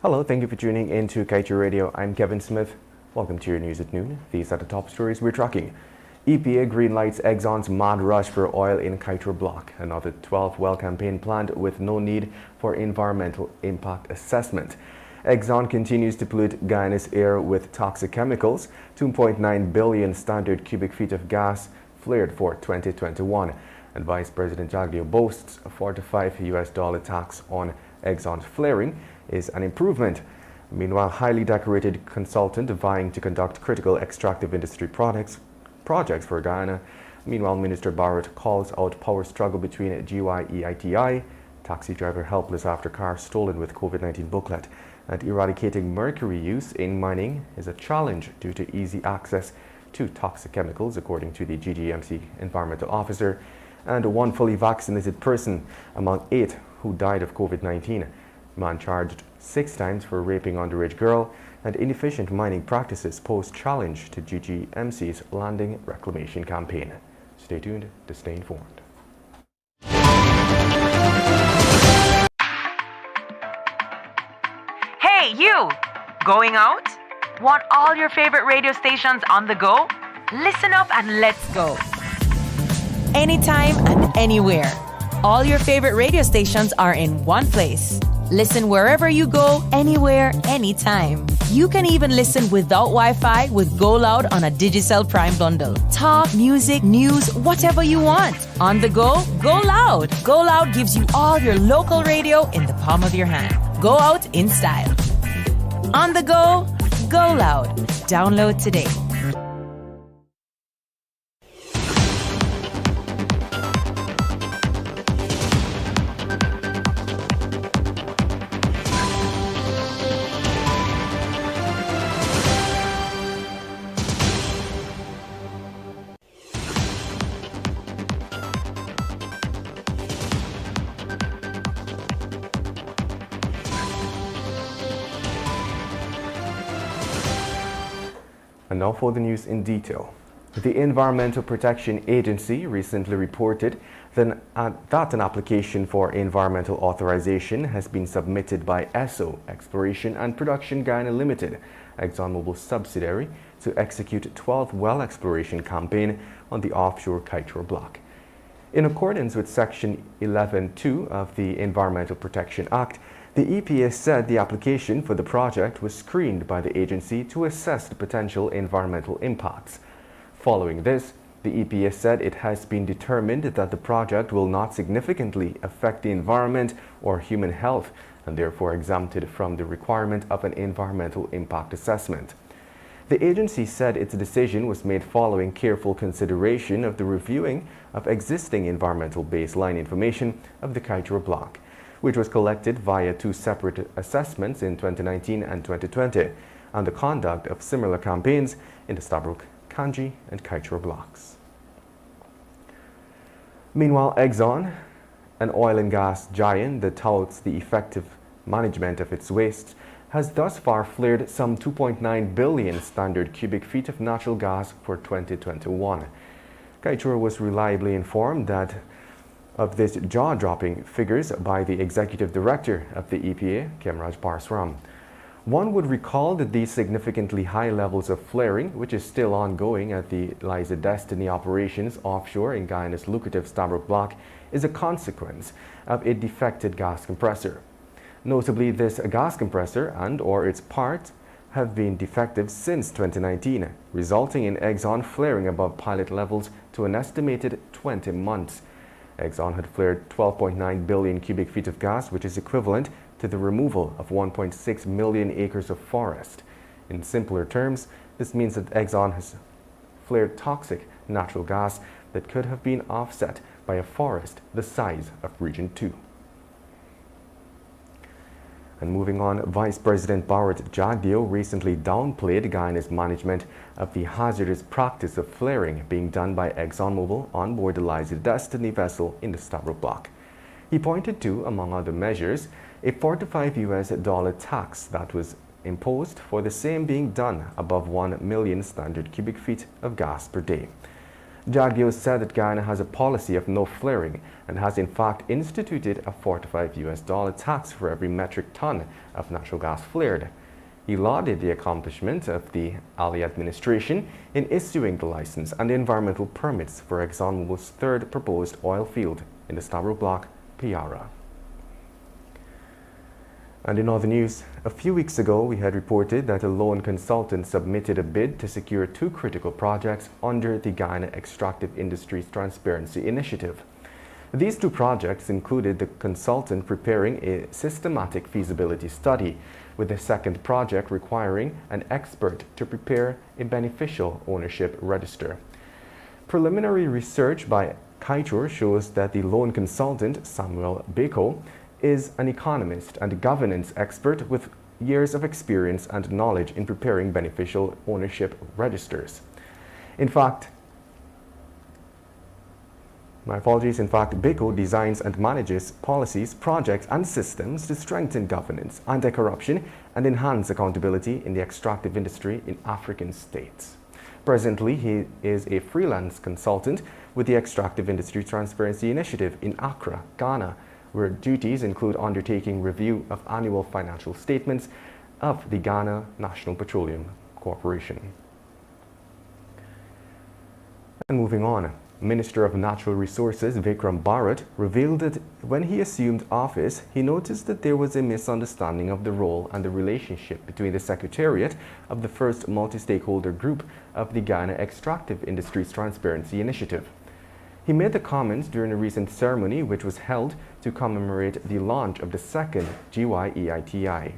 Hello, thank you for tuning in to Kaieteur Radio. I'm Kevin Smith. Welcome to your news at noon. These are the top stories we're tracking. EPA greenlights Exxon's mad rush for oil in Kaieteur block. Another 12-well campaign planned with no need for environmental impact assessment. Exxon continues to pollute Guyana's air with toxic chemicals. 2.9 billion standard cubic feet of gas flared for 2021. And Vice President Jagdeo boasts a $45 tax on Exxon's flaring is an improvement. Meanwhile, highly decorated consultant vying to conduct critical extractive industry projects for Guyana. Meanwhile, Minister Barrett calls out power struggle between GYEITI, taxi driver helpless after car stolen with COVID-19 booklet, and eradicating mercury use in mining is a challenge due to easy access to toxic chemicals, according to the GGMC environmental officer, and one fully vaccinated person among 8 who died of COVID-19. Man charged 6 times for raping underage girl, and inefficient mining practices pose challenge to GGMC's landing reclamation campaign. Stay tuned to stay informed. Hey, you! Going out? Want all your favorite radio stations on the go? Listen up and let's go. Anytime and anywhere. All your favorite radio stations are in one place. Listen wherever you go, anywhere, anytime. You can even listen without Wi-Fi with Go Loud on a Digicel Prime bundle. Talk, music, news, whatever you want. On the go, Go Loud. Go Loud gives you all your local radio in the palm of your hand. Go out in style. On the go, Go Loud. Download today. And now for the news in detail. The Environmental Protection Agency recently reported that an application for environmental authorization has been submitted by ESSO Exploration and Production Guyana Limited, ExxonMobil's subsidiary, to execute a 12-well exploration campaign on the offshore Kaieteur block. In accordance with Section 11.2 of the Environmental Protection Act, the EPA said the application for the project was screened by the agency to assess the potential environmental impacts. Following this, the EPA said it has been determined that the project will not significantly affect the environment or human health and therefore exempted from the requirement of an environmental impact assessment. The agency said its decision was made following careful consideration of the reviewing of existing environmental baseline information of the Kaieteur block, which was collected via 2 separate assessments in 2019 and 2020, and the conduct of similar campaigns in the Stabroek, Kanji, and Kaieteur blocks. Meanwhile, Exxon, an oil and gas giant that touts the effective management of its waste, has thus far flared some 2.9 billion standard cubic feet of natural gas for 2021. Kaieteur was reliably informed of this jaw-dropping figures by the executive director of the EPA, Kemraj Parsram. One would recall that these significantly high levels of flaring, which is still ongoing at the Liza Destiny operations offshore in Guyana's lucrative Stabroek block, is a consequence of a defected gas compressor. Notably, this gas compressor and/or its parts have been defective since 2019, resulting in Exxon flaring above pilot levels to an estimated 20 months. Exxon had flared 12.9 billion cubic feet of gas, which is equivalent to the removal of 1.6 million acres of forest. In simpler terms, this means that Exxon has flared toxic natural gas that could have been offset by a forest the size of Region 2. And moving on, Vice President Barrett Jagdeo recently downplayed Guyana's management of the hazardous practice of flaring being done by ExxonMobil on board the Liza Destiny vessel in the Stabroek block. He pointed to, among other measures, a $45 tax that was imposed for the same being done above 1 million standard cubic feet of gas per day. Jagdeo said that Guyana has a policy of no flaring and has in fact instituted a $45 tax for every metric ton of natural gas flared. He lauded the accomplishment of the Ali administration in issuing the license and environmental permits for ExxonMobil's third proposed oil field in the Stabro block, Piara. And in other news, a few weeks ago we had reported that a loan consultant submitted a bid to secure two critical projects under the Guyana Extractive Industries Transparency Initiative. These two projects included the consultant preparing a systematic feasibility study, with the second project requiring an expert to prepare a beneficial ownership register. Preliminary research by Kaieteur shows that the loan consultant, Samuel Beko, is an economist and governance expert with years of experience and knowledge in preparing beneficial ownership registers. In fact, Beko designs and manages policies, projects, and systems to strengthen governance, anti-corruption, and enhance accountability in the extractive industry in African states. Presently, he is a freelance consultant with the Extractive Industry Transparency Initiative in Accra, Ghana, where duties include undertaking review of annual financial statements of the Ghana National Petroleum Corporation. And moving on, Minister of Natural Resources Vikram Bharat revealed that when he assumed office, he noticed that there was a misunderstanding of the role and the relationship between the Secretariat of the first multi-stakeholder group of the Ghana Extractive Industries Transparency Initiative. He made the comments during a recent ceremony which was held to commemorate the launch of the second GYEITI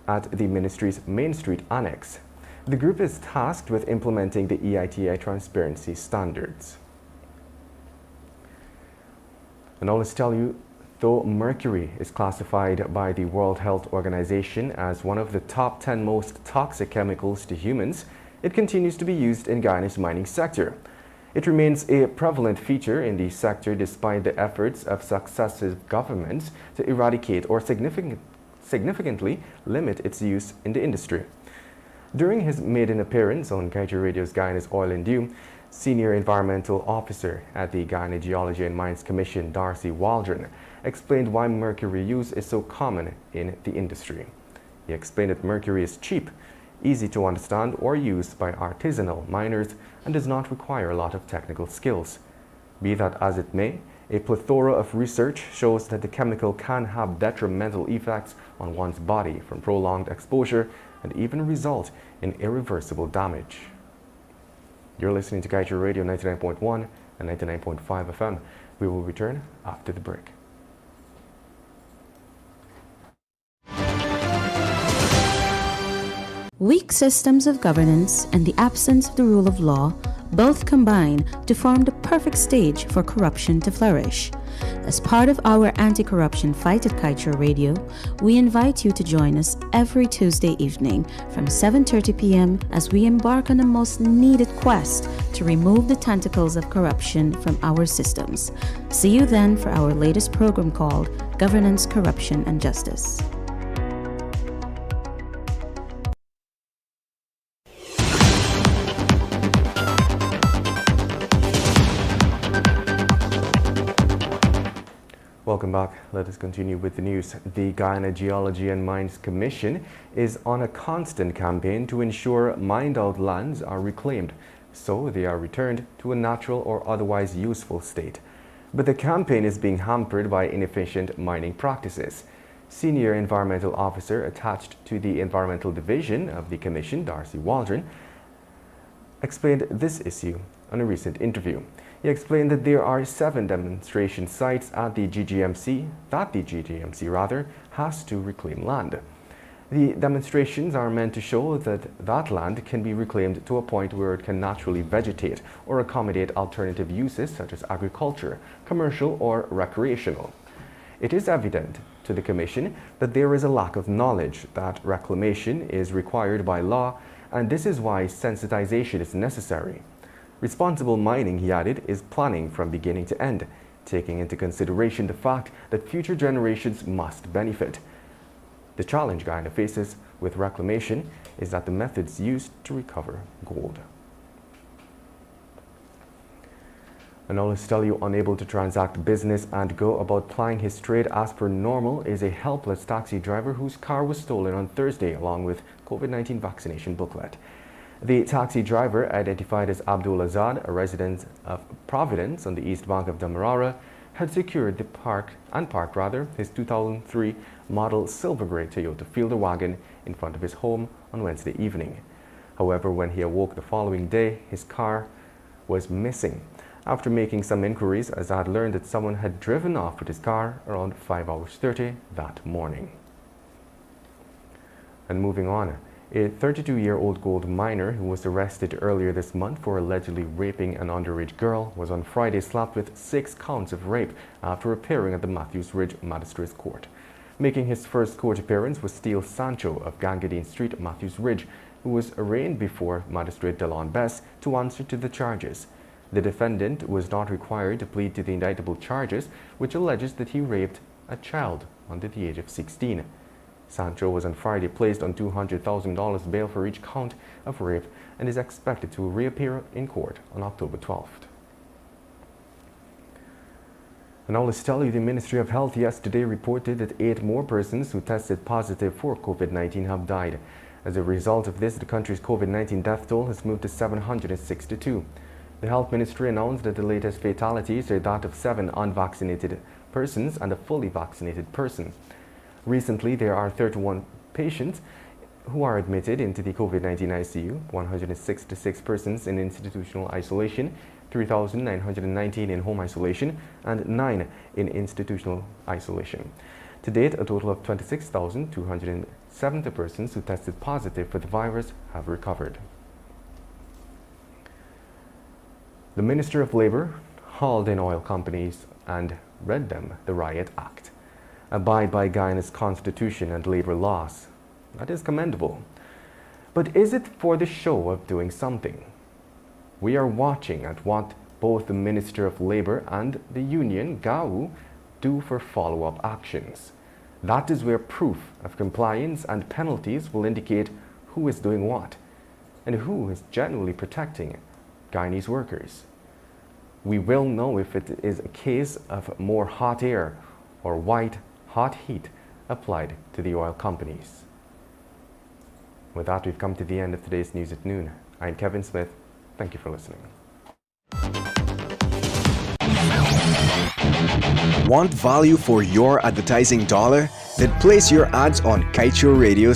at the ministry's Main Street Annex. The group is tasked with implementing the EITI transparency standards. And now let's tell you, though mercury is classified by the World Health Organization as one of the top 10 most toxic chemicals to humans, it continues to be used in Guyana's mining sector. It remains a prevalent feature in the sector despite the efforts of successive governments to eradicate or significantly limit its use in the industry. During his maiden appearance on Kaieteur Radio's Guyana's Oil and Dew, Senior Environmental Officer at the Guyana Geology and Mines Commission, Darcy Waldron, explained why mercury use is so common in the industry. He explained that mercury is cheap, easy to understand or use by artisanal miners, and does not require a lot of technical skills. Be that as it may, a plethora of research shows that the chemical can have detrimental effects on one's body from prolonged exposure and even result in irreversible damage. You're listening to Kaieteur Radio 99.1 and 99.5 FM. We will return after the break. Weak systems of governance and the absence of the rule of law both combine to form the perfect stage for corruption to flourish. As part of our anti-corruption fight at Kaieteur Radio, we invite you to join us every Tuesday evening from 7:30 p.m. as we embark on the most needed quest to remove the tentacles of corruption from our systems. See you then for our latest program called Governance, Corruption, and Justice. Welcome back. Let us continue with the news. The Guyana Geology and Mines Commission is on a constant campaign to ensure mined-out lands are reclaimed, so they are returned to a natural or otherwise useful state. But the campaign is being hampered by inefficient mining practices. Senior Environmental Officer attached to the Environmental Division of the Commission, Darcy Waldron, explained this issue on a recent interview. He explained that there are 7 demonstration sites at the GGMC has to reclaim land. The demonstrations are meant to show that that land can be reclaimed to a point where it can naturally vegetate or accommodate alternative uses such as agriculture, commercial, or recreational. It is evident to the Commission that there is a lack of knowledge that reclamation is required by law, and this is why sensitization is necessary. Responsible mining, he added, is planning from beginning to end, taking into consideration the fact that future generations must benefit. The challenge Guyana faces with reclamation is that the methods used to recover gold. And I'll tell you, unable to transact business and go about plying his trade as per normal is a helpless taxi driver whose car was stolen on Thursday along with COVID-19 vaccination booklet. The taxi driver, identified as Abdul Azad, a resident of Providence on the east bank of Demerara, had secured the parked his 2003 model silver grey Toyota Fielder wagon in front of his home on Wednesday evening. However, when he awoke the following day, his car was missing. After making some inquiries, Azad learned that someone had driven off with his car around 5:30 that morning. And moving on, a 32-year-old gold miner who was arrested earlier this month for allegedly raping an underage girl was on Friday slapped with 6 counts of rape after appearing at the Matthews Ridge Magistrates Court. Making his first court appearance was Steele Sancho of Gangadine Street, Matthews Ridge, who was arraigned before Magistrate Delon Bess to answer to the charges. The defendant was not required to plead to the indictable charges, which alleges that he raped a child under the age of 16. Sancho was on Friday placed on $200,000 bail for each count of rape and is expected to reappear in court on October 12th. And now let's tell you, the Ministry of Health yesterday reported that 8 more persons who tested positive for COVID-19 have died. As a result of this, the country's COVID-19 death toll has moved to 762. The Health Ministry announced that the latest fatalities are that of 7 unvaccinated persons and a fully vaccinated person. Recently, there are 31 patients who are admitted into the COVID-19 ICU, 166 persons in institutional isolation, 3,919 in home isolation, and 9 in institutional isolation. To date, a total of 26,270 persons who tested positive for the virus have recovered. The Minister of Labour hauled in oil companies and read them the Riot Act. Abide by Guyana's constitution and labour laws. That is commendable. But is it for the show of doing something? We are watching at what both the Minister of Labour and the union, GAU, do for follow-up actions. That is where proof of compliance and penalties will indicate who is doing what and who is genuinely protecting Guyanese workers. We will know if it is a case of more hot air or white hot heat applied to the oil companies. With that, we've come to the end of today's News at Noon. I'm Kevin Smith. Thank you for listening. Want value for your advertising dollar? Then place your ads on Kaieteur Radio.